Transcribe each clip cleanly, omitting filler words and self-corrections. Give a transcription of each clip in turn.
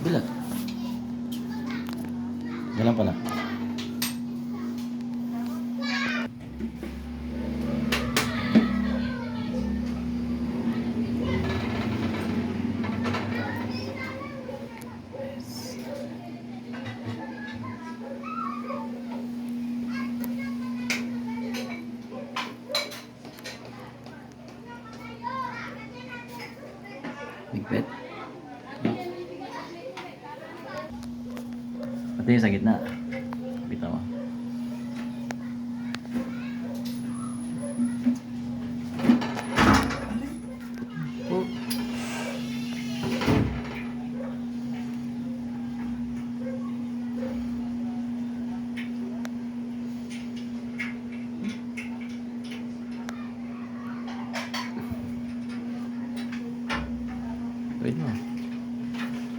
Bila. Dalang pala. Bigpet. Pati sa gitna. Bitaw mo. Oh. Wait mo.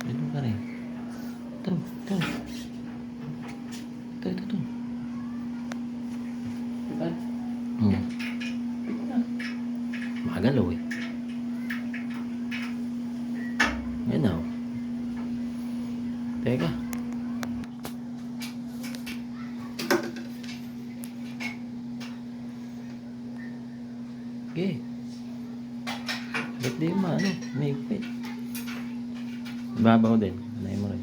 Wait mo pa rin. Ito. Ito. Magalaw eh. Yan na. Teka. Okay. Ba't di mo may higpit? Ibabaw din. Anay mo rin.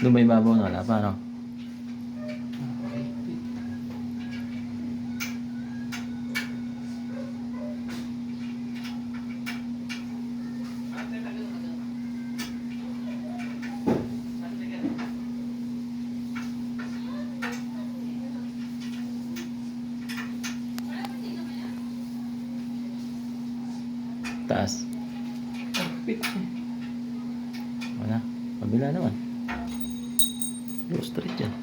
Doon ba ibabaw na? Wala pa, no? Taas. Wala. Kabila naman. Go straight yan.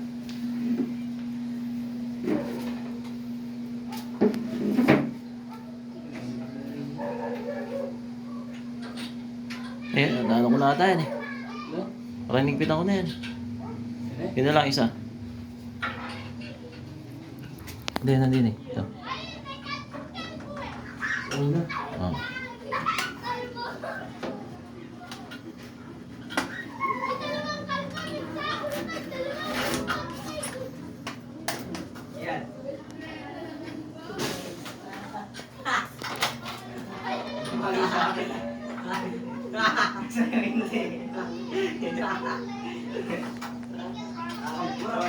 Ano ko na ata yan eh. Pakinigpitan ko na yan. Yun na lang isa. Hindi, nandun eh. Ito. Oh.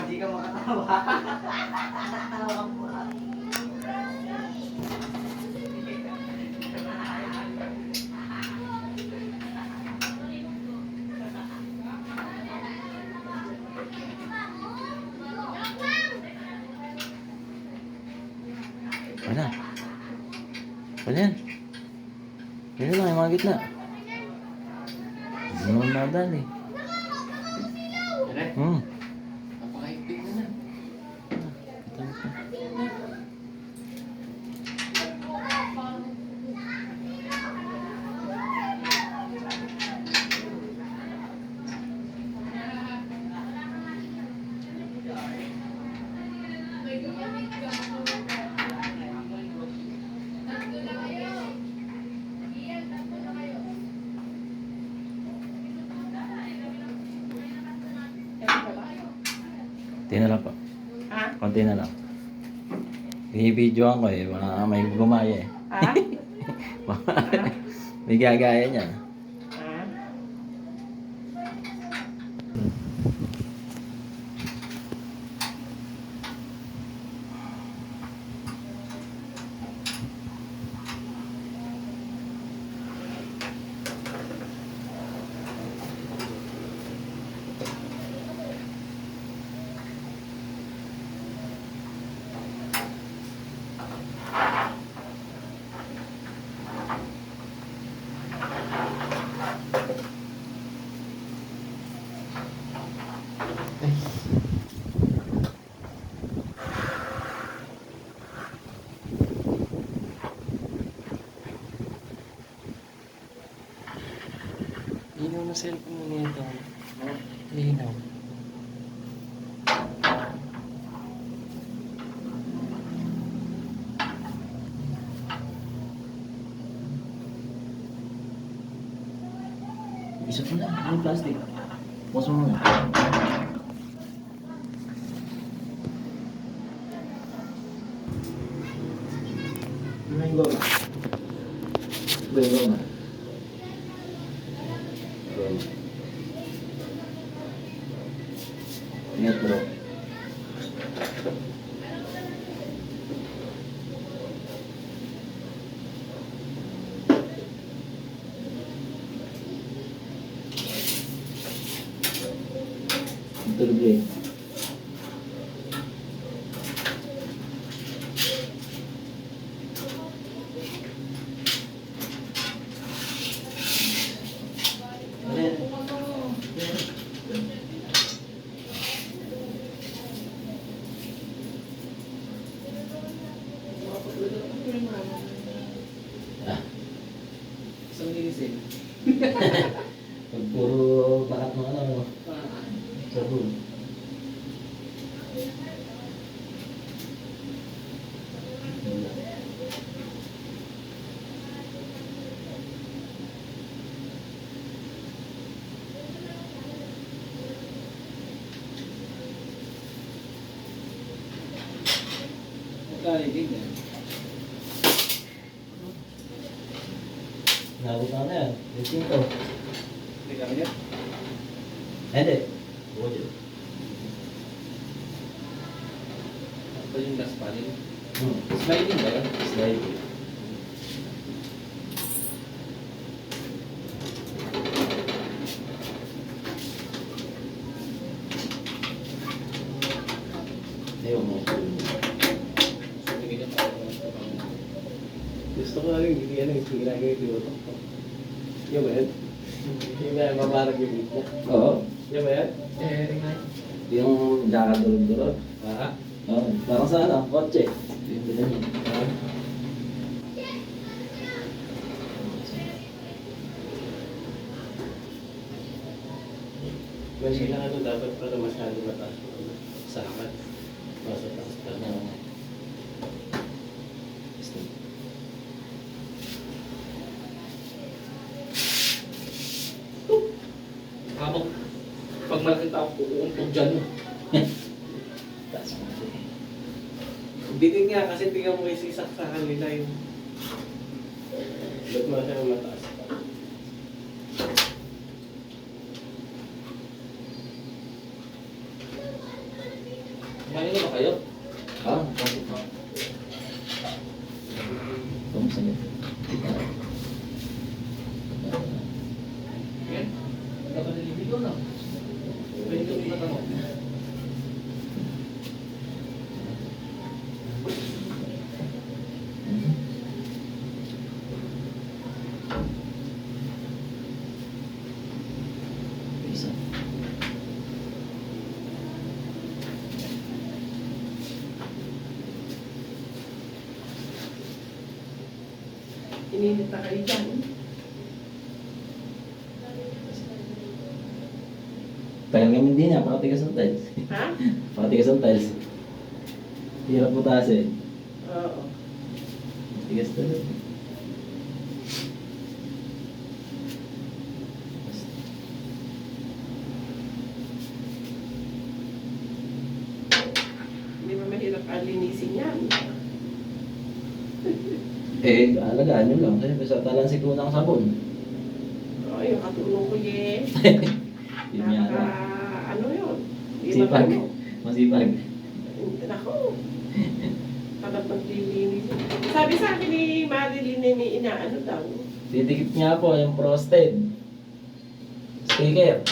Hindi ka makatawa. Wala. Wala yan. Yan lang yung mga gitna. Hindi naman nadal eh. Napakahigpit na na. Konti na lang po. Ha? Konti na lang. Binibidyoan ko eh. May gumaya eh. Ha? May gagaya niya. Linaw na cellphone mo nito. Linaw. Isot mo na, yung plastic. Bukas mo muna. Ano yung goma? Ba yung goma? Goma. Ingat bro. Tulog eh. Ah, Isang linisip. pag puro bakat mo ano, sabon. Magkalilig yan. Nabot na yan. Yung to. Hindi kami yan. Hindi. Buko dyan. Ito yung gas pa rin. Hmm. Sliding ba yan? Slide. Ayaw mo. So, tingin niya parang Gusto ko lang yung hindi yan, yung ginagawa yung tinutok ko. Yan ba yan? Yung may mamarag yung beat niya. Oo. Yan ba yan? ring light. Yung jakadurog-durog. Ah, Oo. Parang sa ano, kotse. Yung bilan niya. Mas kailangan ito dapat para masyado mataas mo sa akat. Mas taas ka na. Habang pag malaking tao, uumpog dyan. Taas mo. Bitin nga kasi tingnan mo yung sisak sa kanila yung... Ba't masyado mataas pa? Kumain na ba kayo? Ah, bakit mo? Kamusta niyo? Yan. Dapat naliligo na. Pwede kami matanong. Isa. Ininit na kayo dyan. Tagal kami din niya, pakatigas ng tiles. Ha? Pakatigas ng tiles. Hirap butas eh. Oo. Tigas talaga. Hindi ba mahirap alinisin yan? Eh, alagaan nyo lang. Kasi sa talansi ko ng sabon. Oo, yung katulong ko ye. Yun nga lang. Ano yun? Hindi Masipag. ba ano? Masipag. Nako. Kadap maglilinis. Sabi sa akin ni Marilyn ni inaano daw. Didikit nga po yung frosted. Sticker.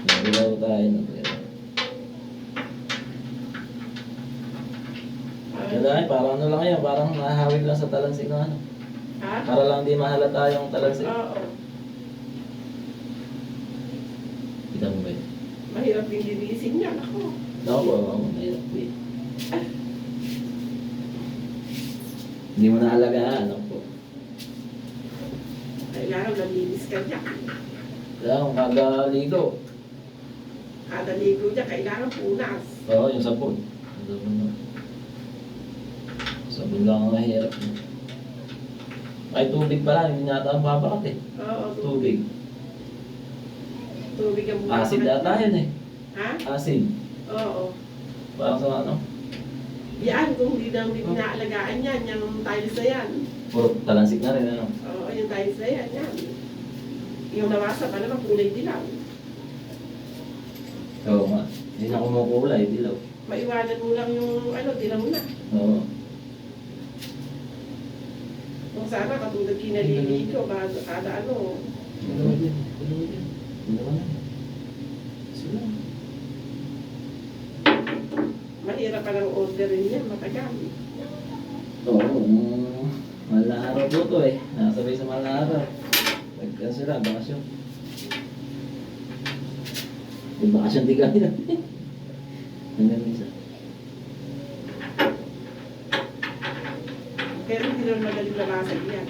Nagulaw tayo ng Kaya parang ano lang yan, parang nahawig lang sa talansik ng ano. Ha? Para lang di mahalata yung talansik. Oo. Kita mo ba yun? Mahirap din linisin yan. Ako. Oo, mahirap po eh. Hindi mo naalagaan, ano po. Kailangan nalinis ka dyan. Kaya kung kagaligo. Kada ligo dyan, kailangan punas. Oo, yung sabon. Yung sabon na. Sabon lang ang mahirap. Ay, tubig pala, hindi nata ang babakat eh. Oo, Tubig. Tubig ang buhay. Acid ata yun eh. Ha? Acid. Oo. Parang sa ano? Yan, kung hindi daw hindi pinaalagaan yan, yung tiles na yan. Puro talansik na rin ano. Oo, yung tiles na yan, yan. Yung nawasa pa naman, kulay dilaw. Oo nga. Hindi na kumukulay, dilaw. Maiwanan mo lang yung ano, dilaw na. Oo. Kung sana katulad kinaliligo, kada ano, Dalawa din. Dalawa din. Dilaw na. Sila. mahirap pa lang orderin yan, matagal. Oo. Mahal na araw po to eh. Nakasabay sa mahal na araw. Nagkan sila, bakasyon. Yung bakasyon di kami na. Hanggang isa. Pero hindi naman magaling nabasag yan.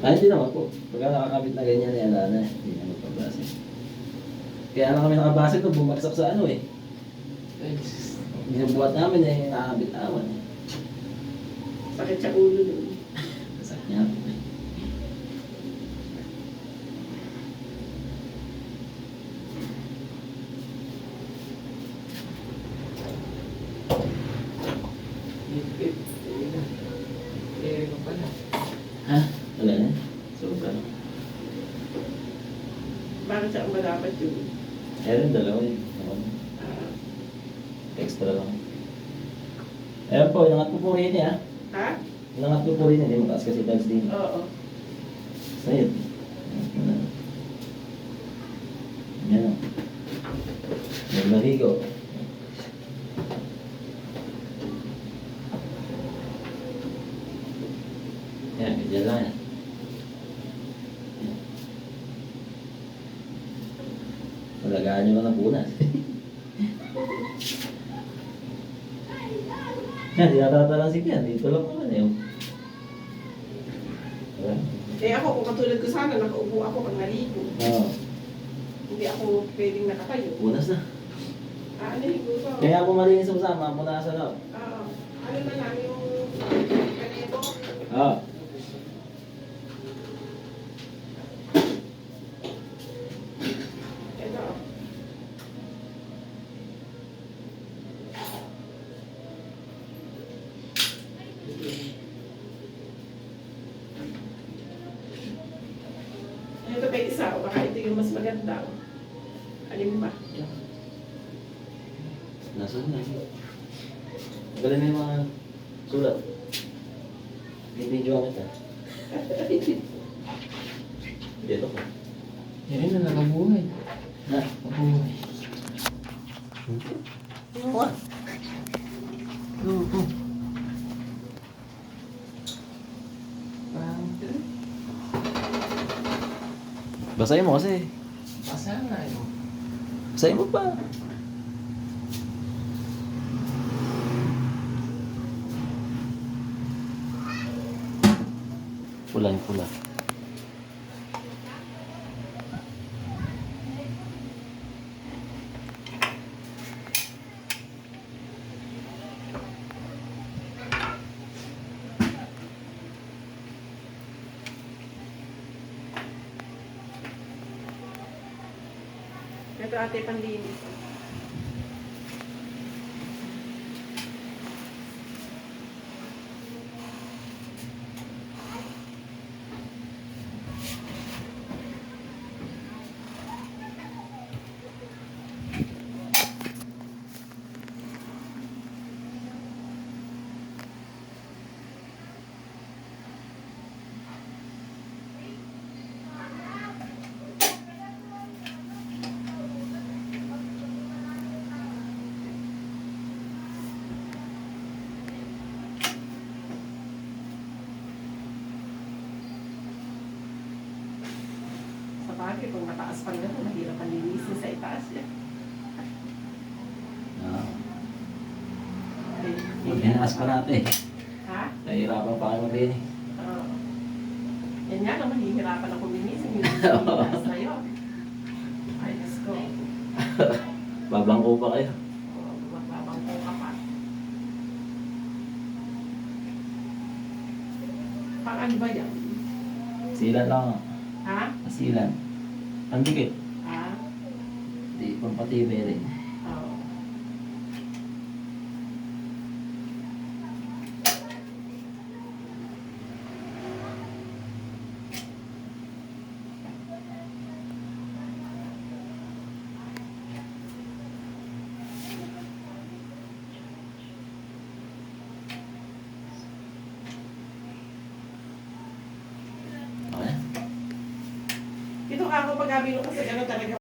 Hindi naman po. Pagka nakakabit na ganyan, yan na eh. Hindi na magpabasag. Kaya na kami nakabasag to, bumagsak sa ano eh. Ay, Binubuhat namin eh, nakakabit-awan eh. Sakit sa ulo nun. Kasak niya po eh. hipit. Ayun na. Eh, ano pala? Ha? Wala na? Sobra na. Bakit siya ang madapat yun? Meron dalawa eh. Ah, Extra lang. Ayan po, inangat ko po rin eh ha. ha? Inangat ko po rin eh, hindi mataas kasi tags din. Oo. Sayot. Yan o. Nagmaligo. Yan, ganyan lang yan. Malagaan nyo lang ng punas. Yan, di natatalansik yan. Dito lang naman eh. Diba? Eh ako, kung katulad ko sana, nakaupo ako pag naligo. Oo. Hindi ako pwedeng nakatayo. Punas na. Ah, naligo ko. Kaya ako malinis sa usama, punasan ako. Oo. Ano na lang yung kanebo. Oo. Ito. Ito pa isa, o baka ito yung mas maganda. Alin ba? Nasaan na? Galing na yung mga sulat. Bibidyo ang ito. Dito ko. Yan na, nakabuhay. Ha? Nakabuhay. Oo. Oo. Parang ito. Basahin mo kasi. Pasahan na yun. Basahin mo pa. Pula yung pula. Ito ate panlinis. Sa bagay, kung mataas pa nga, mahirap ang linisin sa itaas yan. Magpinaas pa natin. Ha? Nahihirapan pa kayo maglinis. Oo. Yan nga lang, mahihirapan ako linisin. Yung itaas na yun. Ay, Diyos ko. Babangko pa kayo. Magbabang po ka pa. Pang ano ba yan? Silan lang. Ha? Silan. Ang dikit. Ha? Di pampatibay rin. Oo. Okay. Dito ka ako pag-abilo kasi ano talaga